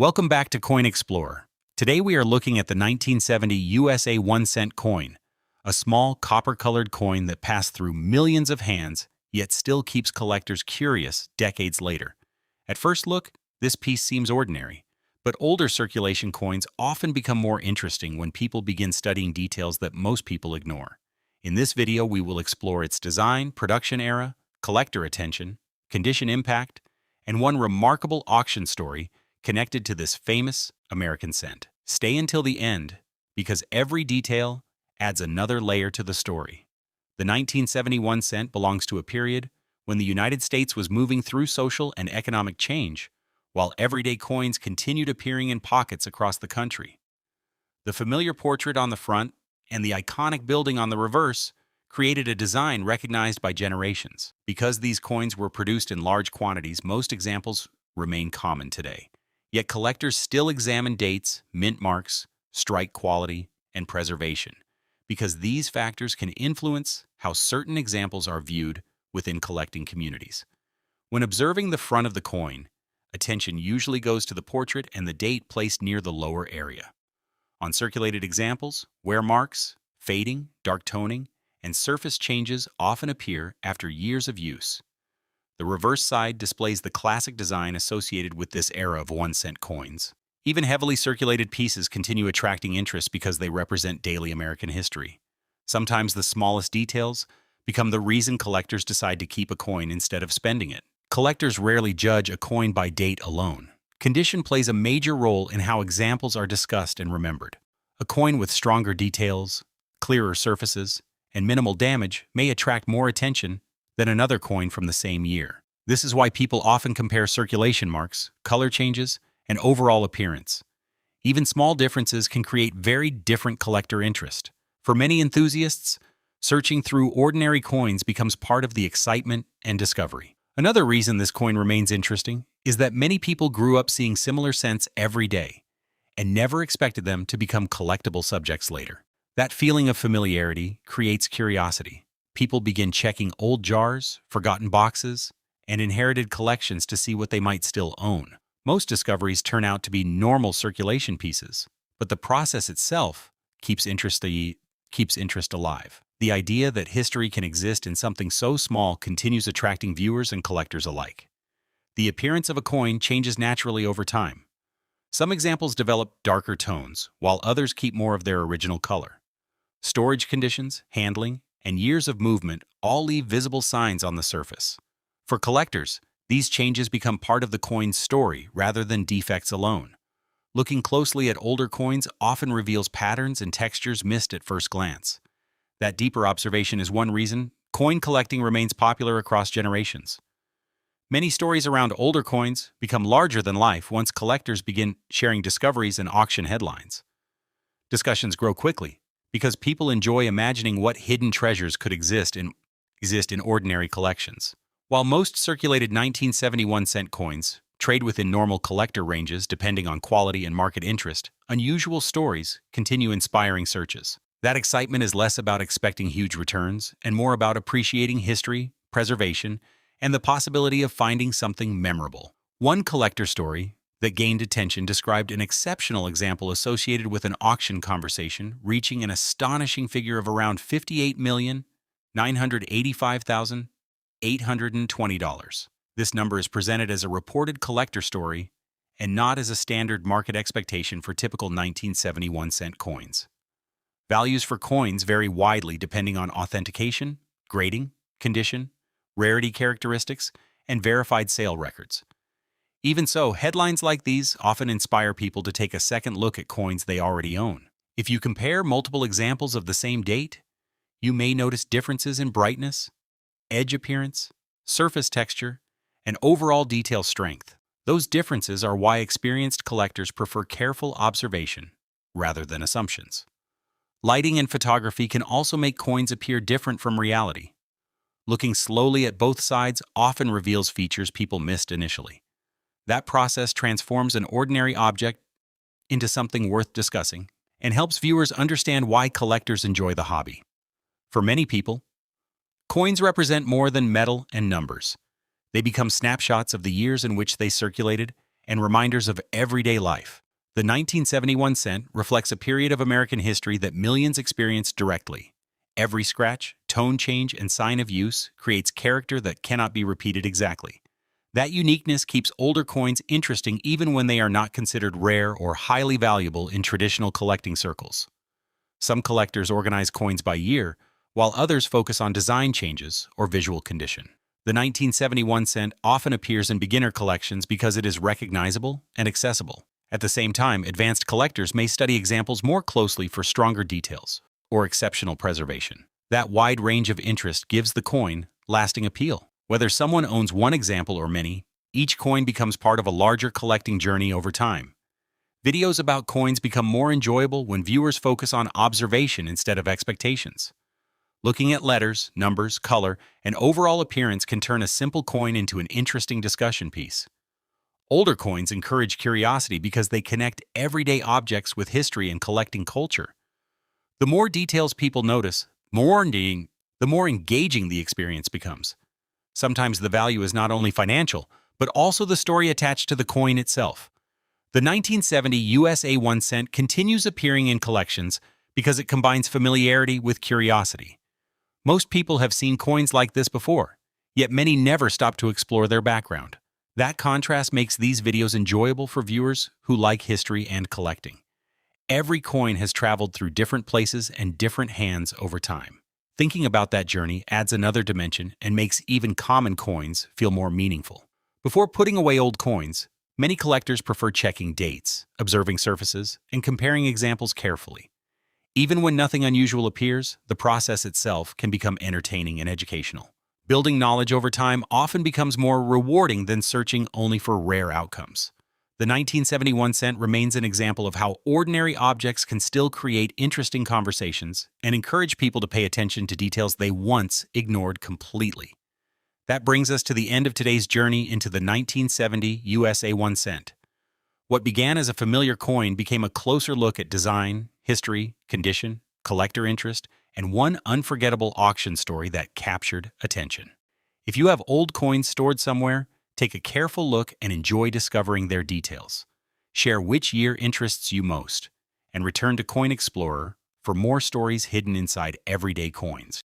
Welcome back to Coin Explorer. Today we are looking at the 1970 USA 1-cent coin, a small copper-colored coin that passed through millions of hands, yet still keeps collectors curious decades later. At first look, this piece seems ordinary, but older circulation coins often become more interesting when people begin studying details that most people ignore. In this video, we will explore its design, production era, collector attention, condition impact, and one remarkable auction story connected to this famous American cent. Stay until the end, because every detail adds another layer to the story. The 1971 cent belongs to a period when the United States was moving through social and economic change, while everyday coins continued appearing in pockets across the country. The familiar portrait on the front and the iconic building on the reverse created a design recognized by generations. Because these coins were produced in large quantities, most examples remain common today. Yet collectors still examine dates, mint marks, strike quality, and preservation, because these factors can influence how certain examples are viewed within collecting communities. When observing the front of the coin, attention usually goes to the portrait and the date placed near the lower area. On circulated examples, wear marks, fading, dark toning, and surface changes often appear after years of use. The reverse side displays the classic design associated with this era of 1-cent coins. Even heavily circulated pieces continue attracting interest because they represent daily American history. Sometimes the smallest details become the reason collectors decide to keep a coin instead of spending it. Collectors rarely judge a coin by date alone. Condition plays a major role in how examples are discussed and remembered. A coin with stronger details, clearer surfaces, and minimal damage may attract more attention than another coin from the same year. This is why people often compare circulation marks, color changes, and overall appearance. Even small differences can create very different collector interest. For many enthusiasts, searching through ordinary coins becomes part of the excitement and discovery. Another reason this coin remains interesting is that many people grew up seeing similar cents every day and never expected them to become collectible subjects later. That feeling of familiarity creates curiosity. People begin checking old jars, forgotten boxes, and inherited collections to see what they might still own. Most discoveries turn out to be normal circulation pieces, but the process itself keeps interest alive. The idea that history can exist in something so small continues attracting viewers and collectors alike. The appearance of a coin changes naturally over time. Some examples develop darker tones, while others keep more of their original color. Storage conditions, handling, and years of movement all leave visible signs on the surface. For collectors, these changes become part of the coin's story rather than defects alone. Looking closely at older coins often reveals patterns and textures missed at first glance. That deeper observation is one reason coin collecting remains popular across generations. Many stories around older coins become larger than life once collectors begin sharing discoveries and auction headlines. Discussions grow quickly because people enjoy imagining what hidden treasures could exist in ordinary collections. While most circulated 1971 cent coins trade within normal collector ranges depending on quality and market interest, unusual stories continue inspiring searches. That excitement is less about expecting huge returns and more about appreciating history, preservation, and the possibility of finding something memorable. One collector story that gained attention described an exceptional example associated with an auction conversation reaching an astonishing figure of around $58,985,820. This number is presented as a reported collector story and not as a standard market expectation for typical 1971 cent coins. Values for coins vary widely depending on authentication, grading, condition, rarity characteristics, and verified sale records. Even so, headlines like these often inspire people to take a second look at coins they already own. If you compare multiple examples of the same date, you may notice differences in brightness, edge appearance, surface texture, and overall detail strength. Those differences are why experienced collectors prefer careful observation rather than assumptions. Lighting and photography can also make coins appear different from reality. Looking slowly at both sides often reveals features people missed initially. That process transforms an ordinary object into something worth discussing and helps viewers understand why collectors enjoy the hobby. For many people, coins represent more than metal and numbers. They become snapshots of the years in which they circulated and reminders of everyday life. The 1971 cent reflects a period of American history that millions experienced directly. Every scratch, tone change, and sign of use creates character that cannot be repeated exactly. That uniqueness keeps older coins interesting even when they are not considered rare or highly valuable in traditional collecting circles. Some collectors organize coins by year, while others focus on design changes or visual condition. The 1971 cent often appears in beginner collections because it is recognizable and accessible. At the same time, advanced collectors may study examples more closely for stronger details or exceptional preservation. That wide range of interest gives the coin lasting appeal. Whether someone owns one example or many, each coin becomes part of a larger collecting journey over time. Videos about coins become more enjoyable when viewers focus on observation instead of expectations. Looking at letters, numbers, color, and overall appearance can turn a simple coin into an interesting discussion piece. Older coins encourage curiosity because they connect everyday objects with history and collecting culture. The more details people notice, the more engaging the experience becomes. Sometimes the value is not only financial, but also the story attached to the coin itself. The 1970 USA 1 cent continues appearing in collections because it combines familiarity with curiosity. Most people have seen coins like this before, yet many never stop to explore their background. That contrast makes these videos enjoyable for viewers who like history and collecting. Every coin has traveled through different places and different hands over time. Thinking about that journey adds another dimension and makes even common coins feel more meaningful. Before putting away old coins, many collectors prefer checking dates, observing surfaces, and comparing examples carefully. Even when nothing unusual appears, the process itself can become entertaining and educational. Building knowledge over time often becomes more rewarding than searching only for rare outcomes. The 1971 cent remains an example of how ordinary objects can still create interesting conversations and encourage people to pay attention to details they once ignored completely. That brings us to the end of today's journey into the 1970 USA 1 cent. What began as a familiar coin became a closer look at design, history, condition, collector interest, and one unforgettable auction story that captured attention. If you have old coins stored somewhere, take a careful look and enjoy discovering their details. Share which year interests you most, and return to Coin Explorer for more stories hidden inside everyday coins.